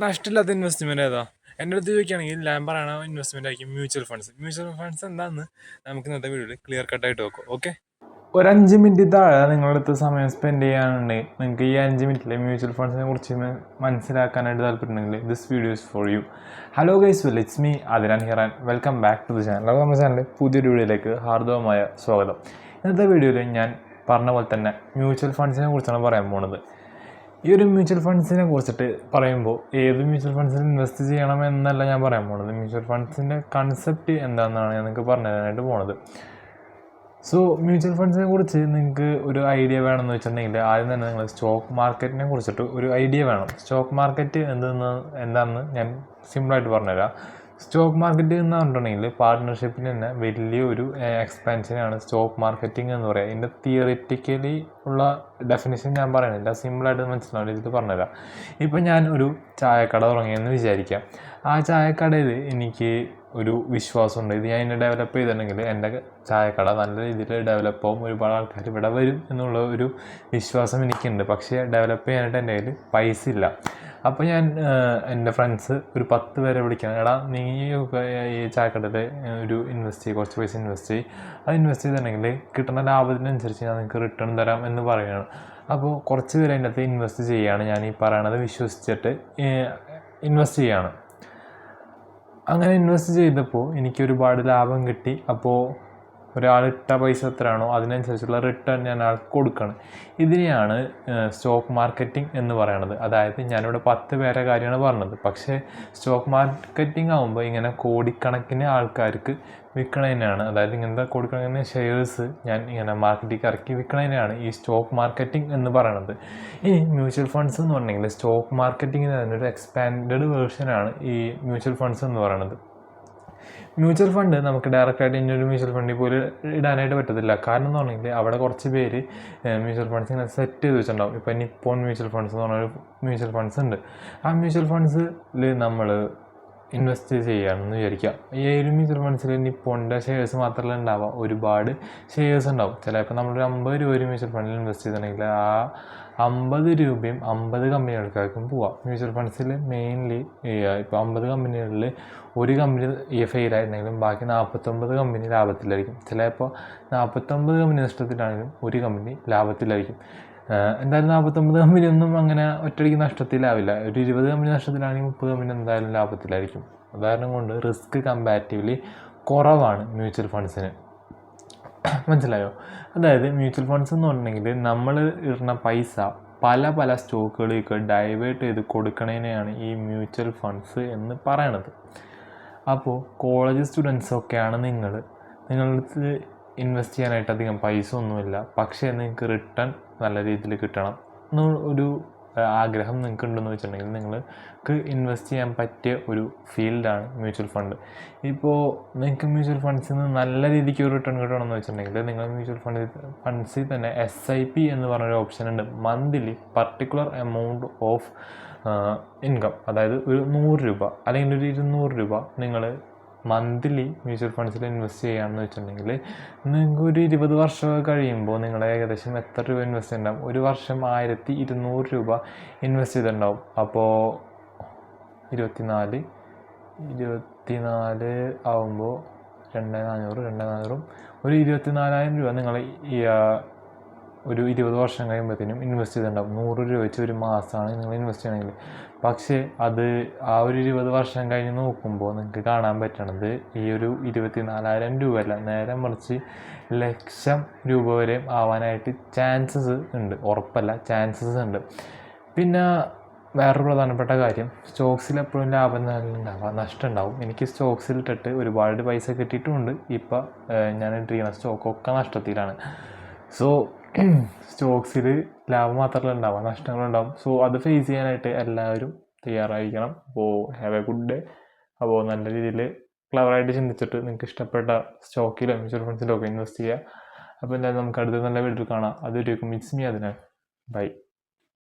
നഷ്ടമില്ലാത്ത investment ഏതാ? എൻ്റെ അടുത്ത് ചോദിക്കുകയാണെങ്കിൽ ഞാൻ പറയണ ഇൻവെസ്റ്റ്മെന്റ് ആയിരിക്കും മ്യൂച്വൽ ഫണ്ട്സ്. മ്യൂച്വൽ ഫണ്ട്സ് എന്താണെന്ന് നമുക്ക് ഇന്നത്തെ വീഡിയോയിൽ ക്ലിയർ കട്ടായിട്ട് നോക്കാം. ഓക്കെ, ഒരു 5 മിനിറ്റ് താഴെ നിങ്ങളുടെ അടുത്ത് സമയം സ്പെൻഡ് ചെയ്യാനുണ്ടെങ്കിൽ നിങ്ങൾക്ക് ഈ 5 മിനിറ്റിൽ മ്യൂച്വൽ ഫണ്ട്സിനെ കുറിച്ച് മനസ്സിലാക്കാനായിട്ട് താല്പര്യമുണ്ടെങ്കിൽ this video is for you. Hello guys, it's me Athiran here and welcome back to the channel. അപ്പോൾ നമ്മുടെ ചാനലിൽ പുതിയൊരു വീഡിയോയിലേക്ക് ഹാർദവമായ സ്വാഗതം. ഇന്നത്തെ വീഡിയോയിൽ ഞാൻ പറഞ്ഞ പോലെ തന്നെ മ്യൂച്വൽ ഫണ്ട്സിനെ കുറിച്ചാണ് പറയാൻ പോകുന്നത്. ഈ ഒരു മ്യൂച്വൽ ഫണ്ട്സിനെ കുറിച്ചിട്ട് പറയുമ്പോൾ ഏത് മ്യൂച്വൽ ഫണ്ട്സിൽ ഇൻവെസ്റ്റ് ചെയ്യണം എന്നല്ല ഞാൻ പറയാൻ പോകുന്നത്. മ്യൂച്വൽ ഫണ്ട്സിൻ്റെ കൺസെപ്റ്റ് എന്താണെന്നാണ് ഞാൻ നിങ്ങൾക്ക് പറഞ്ഞു തരാനായിട്ട് പോകുന്നത്. സോ മ്യൂച്വൽ ഫണ്ട്സിനെ കുറിച്ച് നിങ്ങൾക്ക് ഒരു ഐഡിയ വേണമെന്ന് വെച്ചിട്ടുണ്ടെങ്കിൽ ആദ്യം തന്നെ നിങ്ങൾ സ്റ്റോക്ക് മാർക്കറ്റിനെ കുറിച്ചിട്ട് ഒരു ഐഡിയ വേണം. സ്റ്റോക്ക് മാർക്കറ്റ് എന്താണെന്ന് ഞാൻ സിമ്പിളായിട്ട് പറഞ്ഞുതരാം. സ്റ്റോക്ക് മാർക്കറ്റ് എന്ന് പറഞ്ഞിട്ടുണ്ടെങ്കിൽ പാർട്ട്ണർഷിപ്പിൽ തന്നെ വലിയൊരു എക്സ്പാൻഷനാണ് സ്റ്റോക്ക് മാർക്കറ്റിംഗ് എന്ന് പറയുക. ഇതിൻ്റെ തിയറിറ്റിക്കലി ഉള്ള ഡെഫിനിഷൻ ഞാൻ പറയുന്നില്ല, സിമ്പിളായിട്ട് മനസ്സിലാവുന്ന രീതിയിൽ പറഞ്ഞുതരാം. ഇപ്പം ഞാൻ ഒരു ചായക്കട തുടങ്ങിയെന്ന് വിചാരിക്കാം. ആ ചായക്കടയിൽ എനിക്ക് ഒരു വിശ്വാസമുണ്ട്, ഇത് ഞാൻ ഇതിനെ ഡെവലപ്പ് ചെയ്തിട്ടുണ്ടെങ്കിൽ എൻ്റെ ചായക്കട നല്ല രീതിയിൽ ഡെവലപ്പ് ആവും, ഒരുപാട് ആൾക്കാർ ഇവിടെ വരും എന്നുള്ള ഒരു വിശ്വാസം എനിക്കുണ്ട്. പക്ഷേ ഡെവലപ്പ് ചെയ്യാനായിട്ട് എൻ്റെ കയ്യിൽ പൈസ ഇല്ല. അപ്പോൾ ഞാൻ എൻ്റെ ഫ്രണ്ട്സ് ഒരു 10 പേരെ വിളിക്കണം, എടാ നീ ഈ ചായക്കടയിൽ ഒരു ഇൻവെസ്റ്റ് ചെയ്യും, കുറച്ച് പൈസ ഇൻവെസ്റ്റ് ചെയ്യും. അത് ഇൻവെസ്റ്റ് ചെയ്തിട്ടുണ്ടെങ്കിൽ കിട്ടുന്ന ലാഭത്തിനനുസരിച്ച് ഞാൻ നിങ്ങൾക്ക് റിട്ടേൺ തരാം എന്ന് പറയുകയാണ്. അപ്പോൾ കുറച്ച് പേര് അതിൻ്റെ അകത്ത് ഇൻവെസ്റ്റ് ചെയ്യുകയാണ്. ഞാൻ ഈ പറയണത് വിശ്വസിച്ചിട്ട് ഇൻവെസ്റ്റ് ചെയ്യുകയാണ്. അങ്ങനെ ഇൻവെസ്റ്റ് ചെയ്തപ്പോൾ എനിക്ക് ഒരുപാട് ലാഭം കിട്ടി. അപ്പോൾ ഒരാളിട്ട പൈസ എത്രയാണോ അതിനനുസരിച്ചുള്ള റിട്ടേൺ ഞാൻ ആൾക്ക് കൊടുക്കണം. ഇതിനെയാണ് സ്റ്റോക്ക് മാർക്കറ്റിംഗ് എന്ന് പറയുന്നത്. അതായത് ഞാനിവിടെ 10 പേരെ കാര്യമാണ് പറഞ്ഞത്. പക്ഷേ സ്റ്റോക്ക് മാർക്കറ്റിംഗ് ആകുമ്പോൾ ഇങ്ങനെ കോടിക്കണക്കിന് ആൾക്കാർക്ക് വിൽക്കണതിനാണ്, അതായത് ഇങ്ങനത്തെ കോടിക്കണക്കിന് ഷെയർസ് ഞാൻ ഇങ്ങനെ മാർക്കറ്റിൽ ഇറക്കി വിൽക്കണതിനാണ് ഈ സ്റ്റോക്ക് മാർക്കറ്റിംഗ് എന്ന് പറയുന്നത്. ഈ മ്യൂച്വൽ ഫണ്ട്സ് എന്ന് പറഞ്ഞെങ്കിൽ സ്റ്റോക്ക് മാർക്കറ്റിങ്ങിന് തന്നെ ഒരു എക്സ്പാൻഡഡ് വേർഷനാണ് ഈ മ്യൂച്വൽ ഫണ്ട്സ് എന്ന് പറയുന്നത്. മ്യൂച്വൽ ഫണ്ട് നമുക്ക് ഡയറക്റ്റായിട്ട് ഇന്നൊരു മ്യൂച്വൽ ഫണ്ടിൽ പോലും ഇടാനായിട്ട് പറ്റത്തില്ല. കാരണം എന്ന് പറഞ്ഞെങ്കിൽ അവിടെ കുറച്ച് പേര് മ്യൂച്വൽ ഫണ്ട്സ് ഇങ്ങനെ സെറ്റ് ചെയ്ത് വെച്ചിട്ടുണ്ടാവും. ഇപ്പോൾ നിപ്പോൺ മ്യൂച്വൽ ഫണ്ട്സ് എന്ന് പറഞ്ഞൊരു മ്യൂച്വൽ ഫണ്ട്സ് ഉണ്ട്. ആ മ്യൂച്വൽ ഫണ്ട്സിൽ നമ്മൾ ഇൻവെസ്റ്റ് ചെയ്യുകയാണെന്ന് വിചാരിക്കുക. ഈ ഒരു മ്യൂച്വൽ ഫണ്ട്സിൽ നിപ്പോണിൻ്റെ ഷെയർസ് മാത്രമല്ല ഉണ്ടാവുക, ഒരുപാട് ഷെയർസ് ഉണ്ടാവും. ചിലപ്പോൾ നമ്മളൊരു 50 രൂപ ഒരു മ്യൂച്വൽ ഫണ്ടിൽ ഇൻവെസ്റ്റ് ചെയ്തിട്ടുണ്ടെങ്കിൽ ആ 50 രൂപയും 50 കമ്പനികൾക്കായിരിക്കും പോവാം. മ്യൂച്വൽ ഫണ്ട്സിൽ മെയിൻലി ഇപ്പോൾ 50 കമ്പനികളിൽ ഒരു കമ്പനി ഫെയിലായിട്ടുണ്ടെങ്കിലും ബാക്കി 49 കമ്പനി ലാഭത്തിലായിരിക്കും. ചിലപ്പോൾ 49 കമ്പനി നഷ്ടത്തിലാണെങ്കിലും ഒരു കമ്പനി ലാഭത്തിലായിരിക്കും. എന്തായാലും 49 കമ്പനിയൊന്നും അങ്ങനെ ഒറ്റയടിക്ക് നഷ്ടത്തിലാവില്ല. ഒരു 20 കമ്പനി നഷ്ടത്തിലാണെങ്കിൽ 30 കമ്പനി എന്തായാലും ലാഭത്തിലായിരിക്കും. ഉദാഹരണം കൊണ്ട് റിസ്ക് കമ്പാരിറ്റീവ്ലി കുറവാണ് മ്യൂച്വൽ ഫണ്ട്സിന്. മനസ്സിലായോ? അതായത് മ്യൂച്വൽ ഫണ്ട്സ് എന്ന് പറഞ്ഞിട്ടുണ്ടെങ്കിൽ നമ്മൾ ഇടുന്ന പൈസ പല പല സ്റ്റോക്കുകളിലേക്ക് ഡൈവേർട്ട് ചെയ്ത് കൊടുക്കണതിനെയാണ് ഈ മ്യൂച്വൽ ഫണ്ട്സ് എന്ന് പറയണത്. അപ്പോൾ കോളേജ് സ്റ്റുഡൻസൊക്കെയാണ് നിങ്ങൾക്ക് ഇൻവെസ്റ്റ് ചെയ്യാനായിട്ട് അധികം പൈസ ഒന്നുമില്ല, പക്ഷേ നിങ്ങൾക്ക് റിട്ടേൺ നല്ല രീതിയിൽ കിട്ടണം ഒരു ആഗ്രഹം നിങ്ങൾക്ക് ഉണ്ടെന്ന് വെച്ചിട്ടുണ്ടെങ്കിൽ നിങ്ങൾക്ക് ഇൻവെസ്റ്റ് ചെയ്യാൻ പറ്റിയ ഒരു ഫീൽഡാണ് മ്യൂച്വൽ ഫണ്ട്. ഇപ്പോൾ നിങ്ങൾക്ക് മ്യൂച്വൽ ഫണ്ട്സിൽ നിന്ന് നല്ല രീതിക്ക് ഒരു റിട്ടേൺ കിട്ടണമെന്ന് വെച്ചിട്ടുണ്ടെങ്കിൽ നിങ്ങൾ മ്യൂച്വൽ ഫണ്ട്സിൽ തന്നെ SIP എന്ന് പറഞ്ഞൊരു ഓപ്ഷൻ ഉണ്ട്. Monthly particular amount of income, അതായത് ഒരു 100 രൂപ അല്ലെങ്കിൽ ഒരു 200 രൂപ നിങ്ങൾ മന്ത്ലി മ്യൂച്വൽ ഫണ്ട്സിൽ ഇൻവെസ്റ്റ് ചെയ്യുകയാണെന്ന് വെച്ചിട്ടുണ്ടെങ്കിൽ നിങ്ങൾക്ക് ഒരു 20 വർഷമൊക്കെ കഴിയുമ്പോൾ നിങ്ങൾ ഏകദേശം എത്ര രൂപ ഇൻവെസ്റ്റ് ചെയ്തിട്ടുണ്ടാവും? ഒരു വർഷം 1200 രൂപ ഇൻവെസ്റ്റ് ചെയ്തിട്ടുണ്ടാവും. അപ്പോൾ 24 ആവുമ്പോൾ 2400 ഒരു 24,000 രൂപ നിങ്ങൾ ഒരു 20 വർഷം കഴിയുമ്പോഴത്തേനും ഇൻവെസ്റ്റ് ചെയ്തിട്ടുണ്ടാവും. 100 രൂപ വെച്ച് ഒരു മാസമാണ് നിങ്ങൾ ഇൻവെസ്റ്റ് ചെയ്യണമെങ്കിൽ. പക്ഷേ അത് ആ ഒരു 20 വർഷം കഴിഞ്ഞ് നോക്കുമ്പോൾ നിങ്ങൾക്ക് കാണാൻ പറ്റണത് ഈ ഒരു 24,000 രൂപയല്ല, നേരെ മറിച്ച് ലക്ഷം രൂപ വരെ ആവാനായിട്ട് ചാൻസസ് ഉണ്ട്. ഉറപ്പല്ല, ചാൻസസ് ഉണ്ട്. പിന്നെ വേറൊരു പ്രധാനപ്പെട്ട കാര്യം, സ്റ്റോക്സിൽ എപ്പോഴും ലാഭം ഉണ്ടാവുക, നഷ്ടം ഉണ്ടാവും. എനിക്ക് സ്റ്റോക്സിൽ ഇട്ടിട്ട് ഒരുപാട് പൈസ കിട്ടിയിട്ടുമുണ്ട്. ഇപ്പം ഞാൻ ഇട്ടിരിക്കുന്ന സ്റ്റോക്കൊക്കെ നഷ്ടത്തിലാണ്. സോ സ്റ്റോക്സിൽ ലാഭം മാത്രമല്ല ഉണ്ടാവുക, നഷ്ടങ്ങളുണ്ടാവും. സോ അത് ഫേസ് ചെയ്യാനായിട്ട് എല്ലാവരും തയ്യാറായിരിക്കണം. അപ്പോൾ ഹാവ് എ ഗുഡ് ഡേ. അപ്പോൾ നല്ല രീതിയിൽ ക്ലവറായിട്ട് ചിന്തിച്ചിട്ട് നിങ്ങൾക്ക് ഇഷ്ടപ്പെട്ട സ്റ്റോക്കിലോ മ്യൂച്വൽ ഫണ്ട്സിലോ ഒക്കെ ഇൻവെസ്റ്റ് ചെയ്യുക. അപ്പോൾ എന്തായാലും നമുക്ക് അടുത്ത നല്ല വീഡിയോ കാണാം. അതുവരേക്കും ഇറ്റ്സ് മീ അതിനാ. ബൈ.